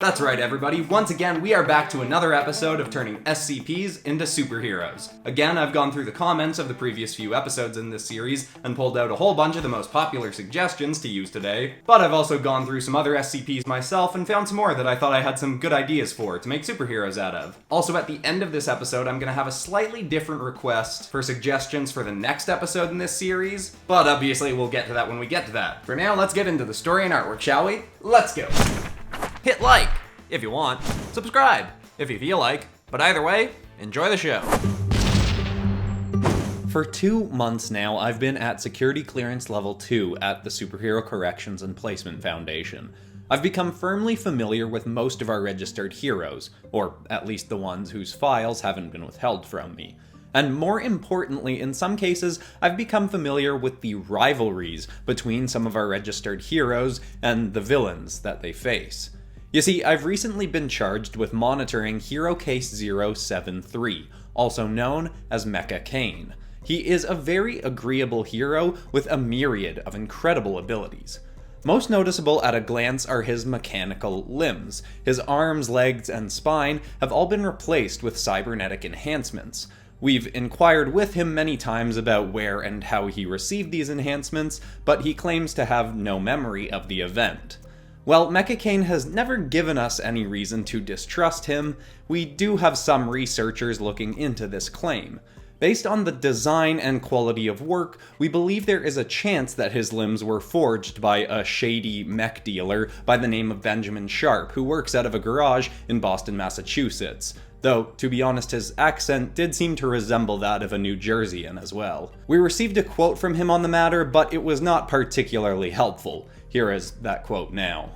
That's right, everybody. Once again, we are back to another episode of turning SCPs into superheroes. Again, I've gone through the comments of the previous few episodes in this series and pulled out a whole bunch of the most popular suggestions to use today, but I've also gone through some other SCPs myself and found some more that I thought I had some good ideas for to make superheroes out of. Also, at the end of this episode, I'm going to have a slightly different request for suggestions for the next episode in this series, but obviously we'll get to that when we get to that. For now, let's get into the story and artwork, shall we? Let's go! Hit like if you want, subscribe if you feel like, but either way, enjoy the show. For 2 months now, I've been at Security Clearance Level 2 at the Superhero Corrections and Placement Foundation. I've become firmly familiar with most of our registered heroes, or at least the ones whose files haven't been withheld from me. And more importantly, in some cases, I've become familiar with the rivalries between some of our registered heroes and the villains that they face. You see, I've recently been charged with monitoring Hero Case 073, also known as Mecha Cain. He is a very agreeable hero with a myriad of incredible abilities. Most noticeable at a glance are his mechanical limbs. His arms, legs, and spine have all been replaced with cybernetic enhancements. We've inquired with him many times about where and how he received these enhancements, but he claims to have no memory of the event. While Mecha Cain has never given us any reason to distrust him, we do have some researchers looking into this claim. Based on the design and quality of work, we believe there is a chance that his limbs were forged by a shady mech dealer by the name of Benjamin Sharp, who works out of a garage in Boston, Massachusetts. Though, to be honest, his accent did seem to resemble that of a New Jerseyan as well. We received a quote from him on the matter, but it was not particularly helpful. Here is that quote now.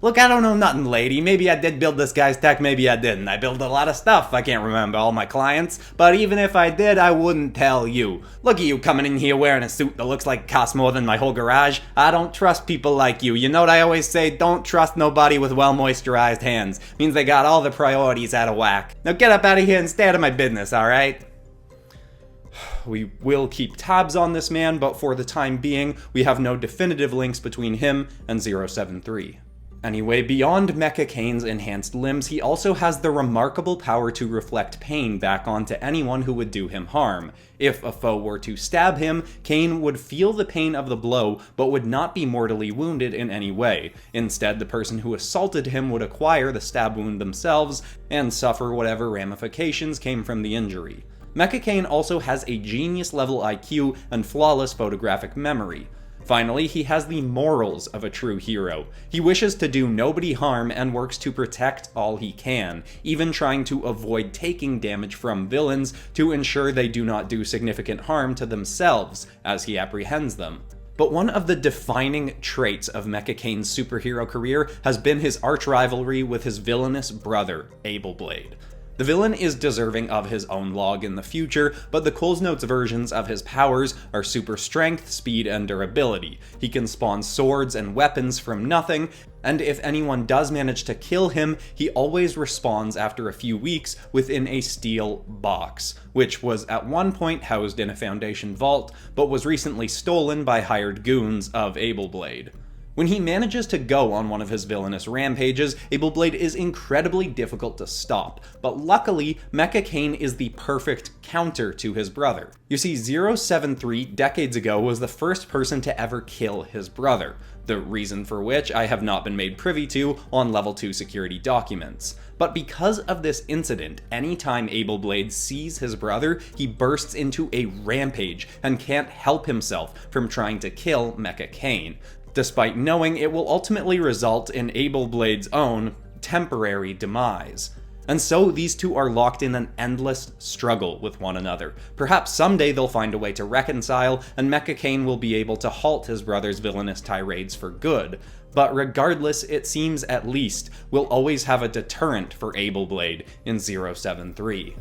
"Look, I don't know nothing, lady. Maybe I did build this guy's tech, maybe I didn't. I build a lot of stuff. I can't remember all my clients. But even if I did, I wouldn't tell you. Look at you coming in here wearing a suit that looks like it costs more than my whole garage. I don't trust people like you. You know what I always say? Don't trust nobody with well-moisturized hands. Means they got all the priorities out of whack. Now get up out of here and stay out of my business, alright?" We will keep tabs on this man, but for the time being, we have no definitive links between him and 073. Anyway, beyond Mecha Cain's enhanced limbs, he also has the remarkable power to reflect pain back onto anyone who would do him harm. If a foe were to stab him, Cain would feel the pain of the blow, but would not be mortally wounded in any way. Instead, the person who assaulted him would acquire the stab wound themselves, and suffer whatever ramifications came from the injury. Mecha Cain also has a genius-level IQ and flawless photographic memory. Finally, he has the morals of a true hero. He wishes to do nobody harm and works to protect all he can, even trying to avoid taking damage from villains to ensure they do not do significant harm to themselves as he apprehends them. But one of the defining traits of Mecha Cain's superhero career has been his arch-rivalry with his villainous brother, Able. The villain is deserving of his own log in the future, but the Coles Notes versions of his powers are super strength, speed, and durability. He can spawn swords and weapons from nothing, and if anyone does manage to kill him, he always respawns after a few weeks within a steel box, which was at one point housed in a Foundation vault, but was recently stolen by hired goons of Able. When he manages to go on one of his villainous rampages, Able is incredibly difficult to stop, but luckily, Mecha Cain is the perfect counter to his brother. You see, 073 decades ago was the first person to ever kill his brother, the reason for which I have not been made privy to on Level 2 security documents. But because of this incident, anytime Able sees his brother, he bursts into a rampage and can't help himself from trying to kill Mecha Cain, despite knowing it will ultimately result in Able's own temporary demise. And so these two are locked in an endless struggle with one another. Perhaps someday they'll find a way to reconcile, and Mecha Cain will be able to halt his brother's villainous tirades for good. But regardless, it seems at least we'll always have a deterrent for Able in 073.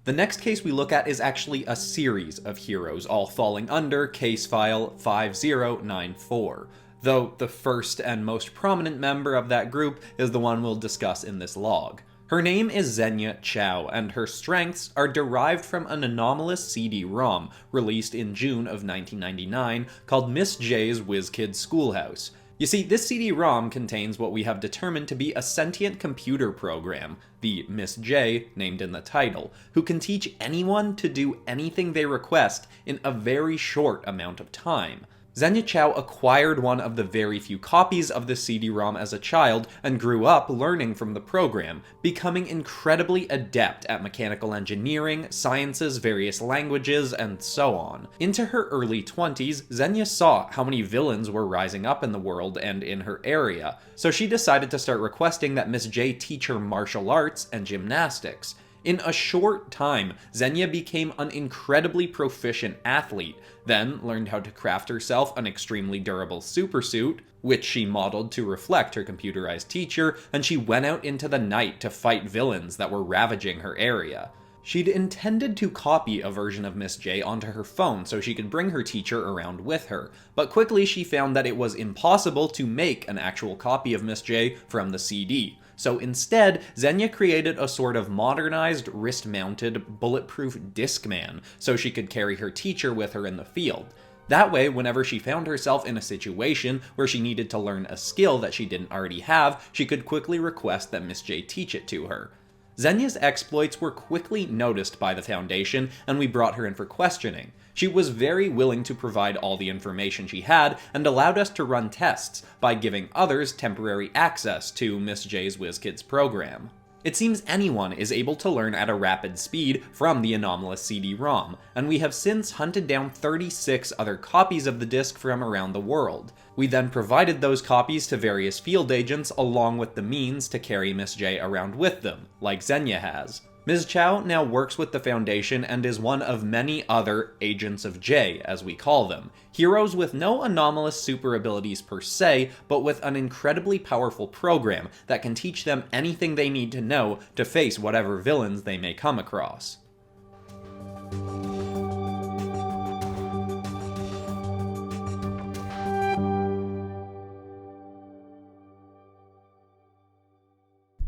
The next case we look at is actually a series of heroes, all falling under case file 5094, though the first and most prominent member of that group is the one we'll discuss in this log. Her name is Zenya Chow, and her strengths are derived from an anomalous CD-ROM released in June of 1999 called Miss J's Whiz Schoolhouse. You see, this CD-ROM contains what we have determined to be a sentient computer program, the Miss J, named in the title, who can teach anyone to do anything they request in a very short amount of time. Zenya Chow acquired one of the very few copies of the CD-ROM as a child and grew up learning from the program, becoming incredibly adept at mechanical engineering, sciences, various languages, and so on. Into her early 20s, Zenya saw how many villains were rising up in the world and in her area, so she decided to start requesting that Miss J teach her martial arts and gymnastics. In a short time, Zenya became an incredibly proficient athlete, then learned how to craft herself an extremely durable supersuit, which she modeled to reflect her computerized teacher, and she went out into the night to fight villains that were ravaging her area. She'd intended to copy a version of Miss J onto her phone so she could bring her teacher around with her, but quickly she found that it was impossible to make an actual copy of Miss J from the CD. So instead, Zenya created a sort of modernized, wrist-mounted, bulletproof Discman so she could carry her teacher with her in the field. That way, whenever she found herself in a situation where she needed to learn a skill that she didn't already have, she could quickly request that Miss J teach it to her. Zenya's exploits were quickly noticed by the Foundation, and we brought her in for questioning. She was very willing to provide all the information she had, and allowed us to run tests by giving others temporary access to Miss J's WizKids program. It seems anyone is able to learn at a rapid speed from the anomalous CD-ROM, and we have since hunted down 36 other copies of the disc from around the world. We then provided those copies to various field agents along with the means to carry Miss J around with them, like Zenya has. Ms. Chow now works with the Foundation and is one of many other Agents of J, as we call them, heroes with no anomalous super abilities per se, but with an incredibly powerful program that can teach them anything they need to know to face whatever villains they may come across.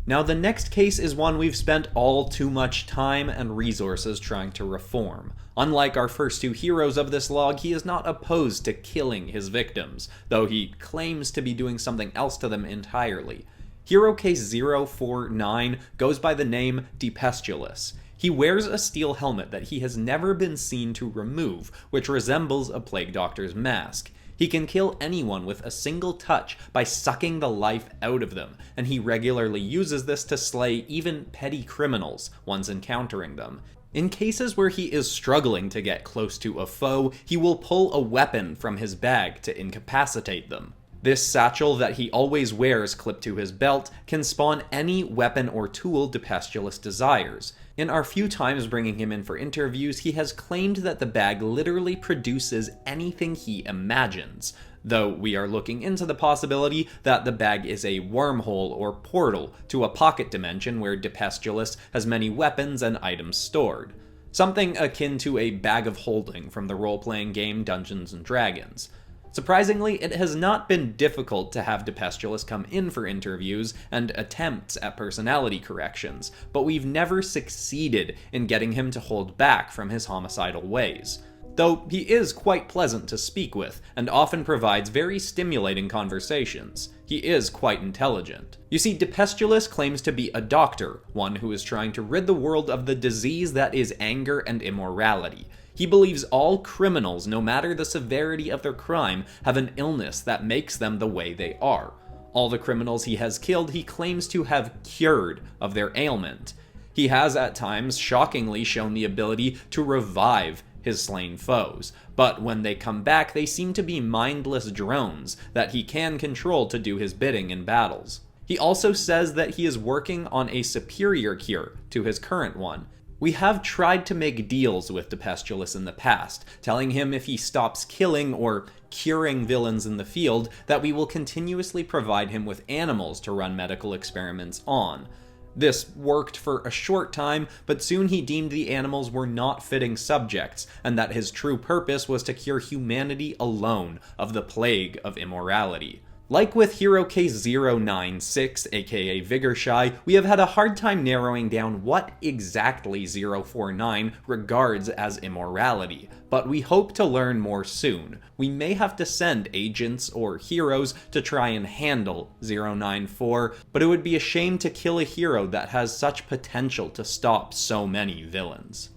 Now, the next case is one we've spent all too much time and resources trying to reform. Unlike our first two heroes of this log, he is not opposed to killing his victims, though he claims to be doing something else to them entirely. Hero Case 049 goes by the name Depestulous. He wears a steel helmet that he has never been seen to remove, which resembles a Plague Doctor's mask. He can kill anyone with a single touch by sucking the life out of them, and he regularly uses this to slay even petty criminals once encountering them. In cases where he is struggling to get close to a foe, he will pull a weapon from his bag to incapacitate them. This satchel that he always wears clipped to his belt can spawn any weapon or tool Depestulous desires. In our few times bringing him in for interviews, he has claimed that the bag literally produces anything he imagines, though we are looking into the possibility that the bag is a wormhole or portal to a pocket dimension where Depestulous has many weapons and items stored. Something akin to a bag of holding from the role-playing game Dungeons & Dragons. Surprisingly, it has not been difficult to have Depestulous come in for interviews and attempts at personality corrections, but we've never succeeded in getting him to hold back from his homicidal ways. Though he is quite pleasant to speak with, and often provides very stimulating conversations. He is quite intelligent. You see, Depestulous claims to be a doctor, one who is trying to rid the world of the disease that is anger and immorality. He believes all criminals, no matter the severity of their crime, have an illness that makes them the way they are. All the criminals he has killed, he claims to have cured of their ailment. He has at times shockingly shown the ability to revive his slain foes, but when they come back, they seem to be mindless drones that he can control to do his bidding in battles. He also says that he is working on a superior cure to his current one. We have tried to make deals with Depestulous in the past, telling him if he stops killing or curing villains in the field, that we will continuously provide him with animals to run medical experiments on. This worked for a short time, but soon he deemed the animals were not fitting subjects, and that his true purpose was to cure humanity alone of the plague of immorality. Like with Hero Case 096, aka Vigorshy, we have had a hard time narrowing down what exactly 049 regards as immorality, but we hope to learn more soon. We may have to send agents or heroes to try and handle 094, but it would be a shame to kill a hero that has such potential to stop so many villains.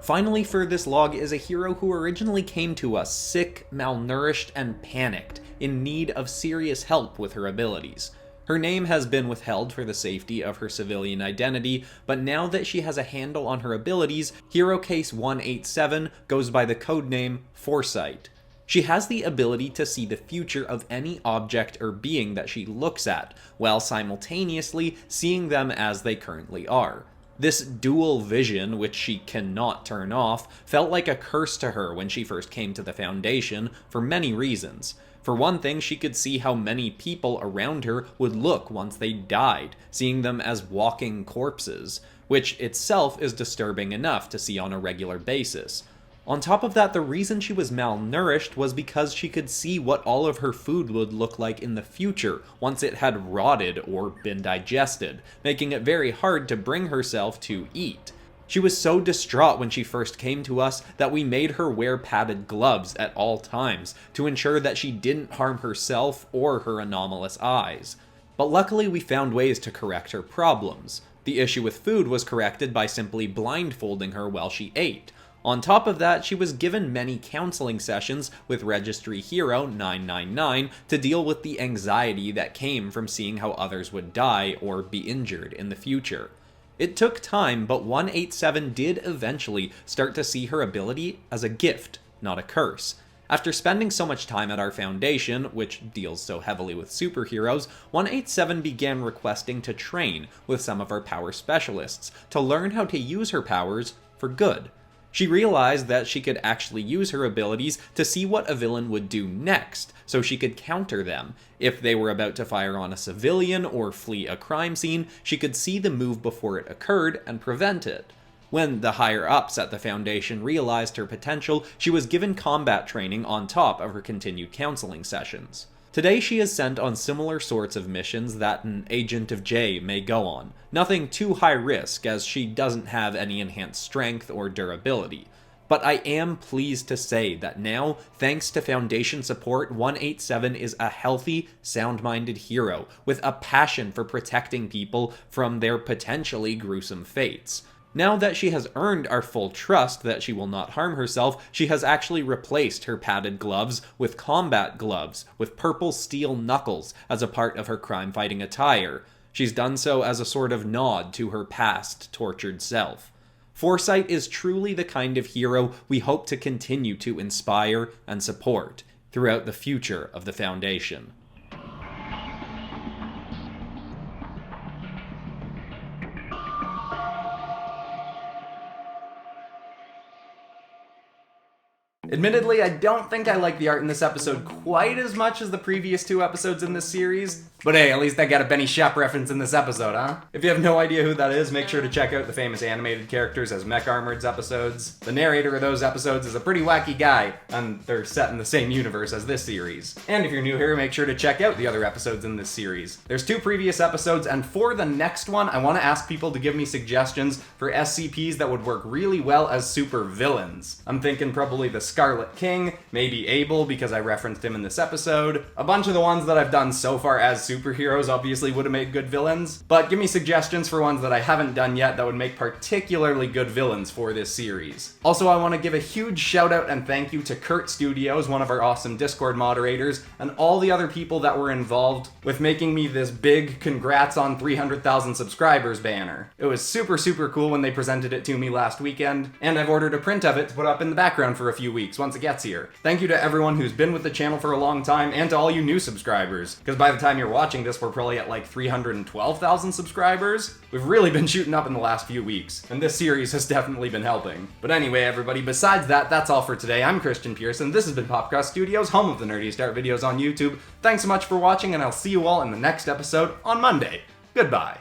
Finally for this log is a hero who originally came to us sick, malnourished, and panicked, in need of serious help with her abilities. Her name has been withheld for the safety of her civilian identity, but now that she has a handle on her abilities, Hero Case 187 goes by the codename Foresight. She has the ability to see the future of any object or being that she looks at, while simultaneously seeing them as they currently are. This dual vision, which she cannot turn off, felt like a curse to her when she first came to the Foundation, for many reasons. For one thing, she could see how many people around her would look once they died, seeing them as walking corpses, which itself is disturbing enough to see on a regular basis. On top of that, the reason she was malnourished was because she could see what all of her food would look like in the future once it had rotted or been digested, making it very hard to bring herself to eat. She was so distraught when she first came to us that we made her wear padded gloves at all times to ensure that she didn't harm herself or her anomalous eyes. But luckily we found ways to correct her problems. The issue with food was corrected by simply blindfolding her while she ate. On top of that, she was given many counseling sessions with Registry Hero 999 to deal with the anxiety that came from seeing how others would die or be injured in the future. It took time, but 187 did eventually start to see her ability as a gift, not a curse. After spending so much time at our Foundation, which deals so heavily with superheroes, 187 began requesting to train with some of our power specialists to learn how to use her powers for good. She realized that she could actually use her abilities to see what a villain would do next, so she could counter them. If they were about to fire on a civilian or flee a crime scene, she could see the move before it occurred and prevent it. When the higher-ups at the Foundation realized her potential, she was given combat training on top of her continued counseling sessions. Today she is sent on similar sorts of missions that an Agent of J may go on. Nothing too high risk, as she doesn't have any enhanced strength or durability. But I am pleased to say that now, thanks to Foundation support, 187 is a healthy, sound-minded hero with a passion for protecting people from their potentially gruesome fates. Now that she has earned our full trust that she will not harm herself, she has actually replaced her padded gloves with combat gloves with purple steel knuckles as a part of her crime-fighting attire. She's done so as a sort of nod to her past tortured self. Foresight is truly the kind of hero we hope to continue to inspire and support throughout the future of the Foundation. Admittedly, I don't think I like the art in this episode quite as much as the previous two episodes in this series, but hey, at least I got a Benny Sharp reference in this episode, huh? If you have no idea who that is, make sure to check out the famous animated characters as Mech Armors episodes. The narrator of those episodes is a pretty wacky guy, and they're set in the same universe as this series. And if you're new here, make sure to check out the other episodes in this series. There's 2 previous episodes, and for the next one, I want to ask people to give me suggestions for SCPs that would work really well as super villains. I'm thinking probably the Scarlet King, maybe Able because I referenced him in this episode. A bunch of the ones that I've done so far as superheroes obviously would have made good villains, but give me suggestions for ones that I haven't done yet that would make particularly good villains for this series. Also, I want to give a huge shout out and thank you to Kurt Studios, one of our awesome Discord moderators, and all the other people that were involved with making me this big congrats on 300,000 subscribers banner. It was super cool when they presented it to me last weekend, and I've ordered a print of it to put up in the background for a few weeks once it gets here. Thank you to everyone who's been with the channel for a long time, and to all you new subscribers, because by the time you're watching this, we're probably at like 312,000 subscribers. We've really been shooting up in the last few weeks, and this series has definitely been helping. But anyway, everybody, besides that, that's all for today. I'm Christian Pearson, this has been PopCross Studios, home of the nerdiest art videos on YouTube. Thanks so much for watching, and I'll see you all in the next episode on Monday. Goodbye.